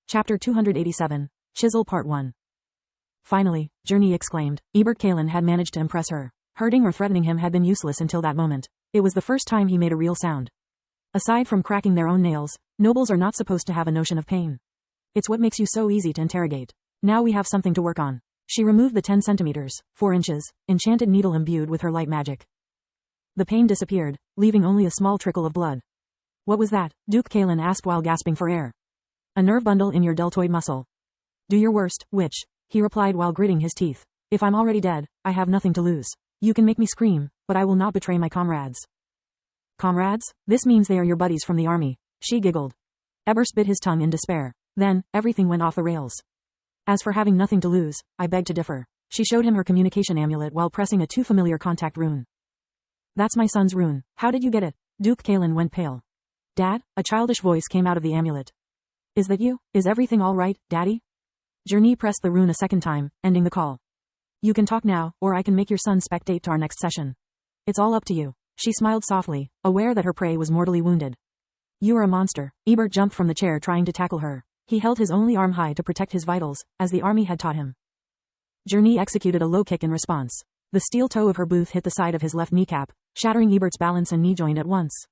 Chapter 287. Chisel Part 1. Finally, Journey exclaimed. Ebert Kalin had managed to impress her. Hurting or threatening him had been useless until that moment. It was the first time he made a real sound. Aside from cracking their own nails, nobles are not supposed to have a notion of pain. It's what makes you so easy to interrogate. Now we have something to work on. She removed the 10 centimeters, 4 inches, enchanted needle imbued with her light magic. The pain disappeared, leaving only a small trickle of blood. What was that? Duke Kalin asked while gasping for air. A nerve bundle in your deltoid muscle. Do your worst, witch, he replied while gritting his teeth. If I'm already dead, I have nothing to lose. You can make me scream, but I will not betray my comrades. Comrades? This means they are your buddies from the army, she giggled. Ebers bit his tongue in despair. Then, everything went off the rails. As for having nothing to lose, I beg to differ. She showed him her communication amulet while pressing a too familiar contact rune. That's my son's rune. How did you get it? Duke Kalin went pale. Dad? A childish voice came out of the amulet. Is that you? Is everything all right, Daddy? Journey pressed the rune a second time, ending the call. You can talk now, or I can make your son spectate to our next session. It's all up to you. She smiled softly, aware that her prey was mortally wounded. You are a monster. Ebert jumped from the chair trying to tackle her. He held his only arm high to protect his vitals, as the army had taught him. Journey executed a low kick in response. The steel toe of her boot hit the side of his left kneecap, shattering Ebert's balance and knee joint at once.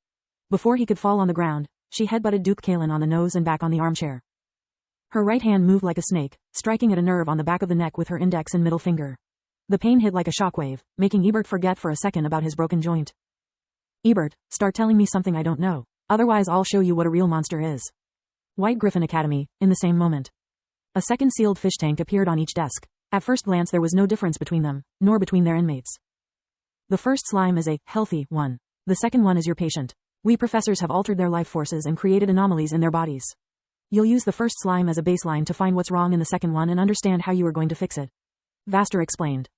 Before he could fall on the ground, she headbutted Duke Kalin on the nose and back on the armchair. Her right hand moved like a snake, striking at a nerve on the back of the neck with her index and middle finger. The pain hit like a shockwave, making Ebert forget for a second about his broken joint. Ebert, start telling me something I don't know. Otherwise I'll show you what a real monster is. White Griffin Academy, in the same moment. A second sealed fish tank appeared on each desk. At first glance there was no difference between them, nor between their inmates. The first slime is a healthy one. The second one is your patient. We professors have altered their life forces and created anomalies in their bodies. You'll use the first slime as a baseline to find what's wrong in the second one and understand how you are going to fix it. Vaster explained.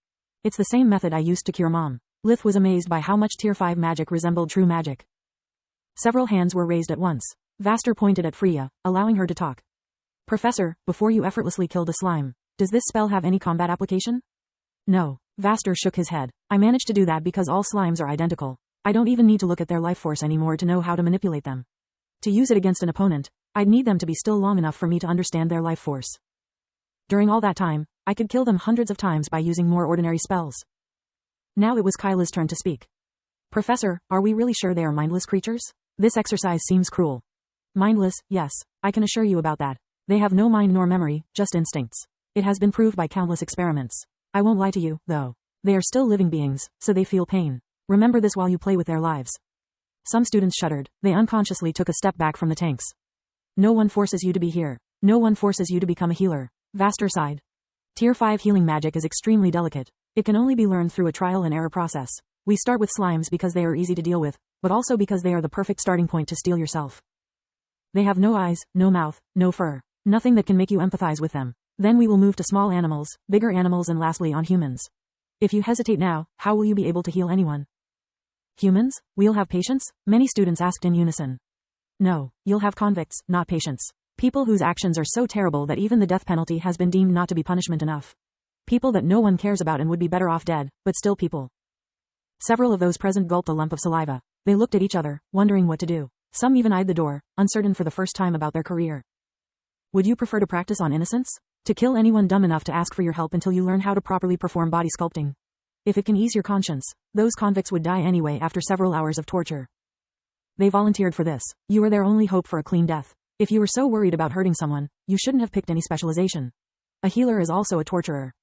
It's the same method I used to cure Mom. Lith was amazed by how much Tier 5 magic resembled true magic. Several hands were raised at once. Vaster pointed at Freya, allowing her to talk. Professor, before you effortlessly killed a slime, does this spell have any combat application? No. Vaster shook his head. I managed to do that because all slimes are identical. I don't even need to look at their life force anymore to know how to manipulate them. To use it against an opponent, I'd need them to be still long enough for me to understand their life force. During all that time, I could kill them hundreds of times by using more ordinary spells. Now it was Kyla's turn to speak. Professor, are we really sure they are mindless creatures? This exercise seems cruel. Mindless, yes, I can assure you about that. They have no mind nor memory, just instincts. It has been proved by countless experiments. I won't lie to you, though. They are still living beings, so they feel pain. Remember this while you play with their lives. Some students shuddered. They unconsciously took a step back from the tanks. No one forces you to be here. No one forces you to become a healer. Vaster sighed. Tier 5 healing magic is extremely delicate. It can only be learned through a trial and error process. We start with slimes because they are easy to deal with, but also because they are the perfect starting point to steal yourself. They have no eyes, no mouth, no fur. Nothing that can make you empathize with them. Then we will move to small animals, bigger animals and lastly on humans. If you hesitate now, how will you be able to heal anyone? Humans? We'll have patients? Many students asked in unison. No, you'll have convicts, not patients. People whose actions are so terrible that even the death penalty has been deemed not to be punishment enough. People that no one cares about and would be better off dead, but still people. Several of those present gulped a lump of saliva. They looked at each other, wondering what to do. Some even eyed the door, uncertain for the first time about their career. Would you prefer to practice on innocence? To kill anyone dumb enough to ask for your help until you learn how to properly perform body sculpting? If it can ease your conscience, those convicts would die anyway after several hours of torture. They volunteered for this. You were their only hope for a clean death. If you were so worried about hurting someone, you shouldn't have picked any specialization. A healer is also a torturer.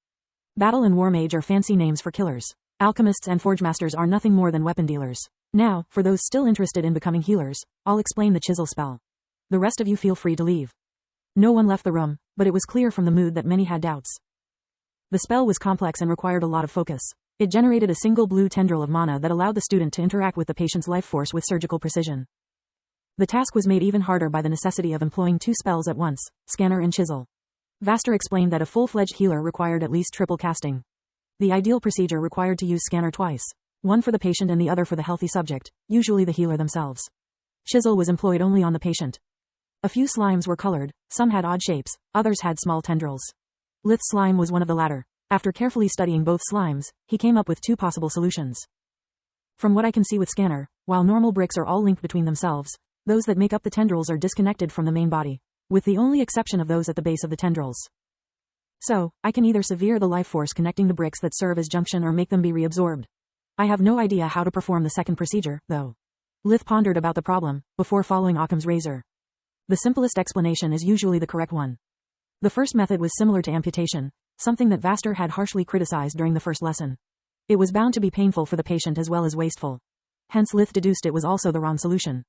Battle and war mage are fancy names for killers. Alchemists and forgemasters are nothing more than weapon dealers. Now, for those still interested in becoming healers, I'll explain the chisel spell. The rest of you feel free to leave. No one left the room, but it was clear from the mood that many had doubts. The spell was complex and required a lot of focus. It generated a single blue tendril of mana that allowed the student to interact with the patient's life force with surgical precision. The task was made even harder by the necessity of employing 2 spells at once, Scanner and Chisel. Vaster explained that a full-fledged healer required at least triple casting. The ideal procedure required to use Scanner twice, one for the patient and the other for the healthy subject, usually the healer themselves. Chisel was employed only on the patient. A few slimes were colored, some had odd shapes, others had small tendrils. Lith's slime was one of the latter. After carefully studying both slimes, he came up with 2 possible solutions. From what I can see with Scanner, while normal bricks are all linked between themselves, those that make up the tendrils are disconnected from the main body. with the only exception of those at the base of the tendrils. So, I can either sever the life force connecting the bricks that serve as junction or make them be reabsorbed. I have no idea how to perform the second procedure, though. Lith pondered about the problem, before following Occam's razor. The simplest explanation is usually the correct one. The first method was similar to amputation, something that Vaster had harshly criticized during the first lesson. It was bound to be painful for the patient as well as wasteful. Hence Lith deduced it was also the wrong solution.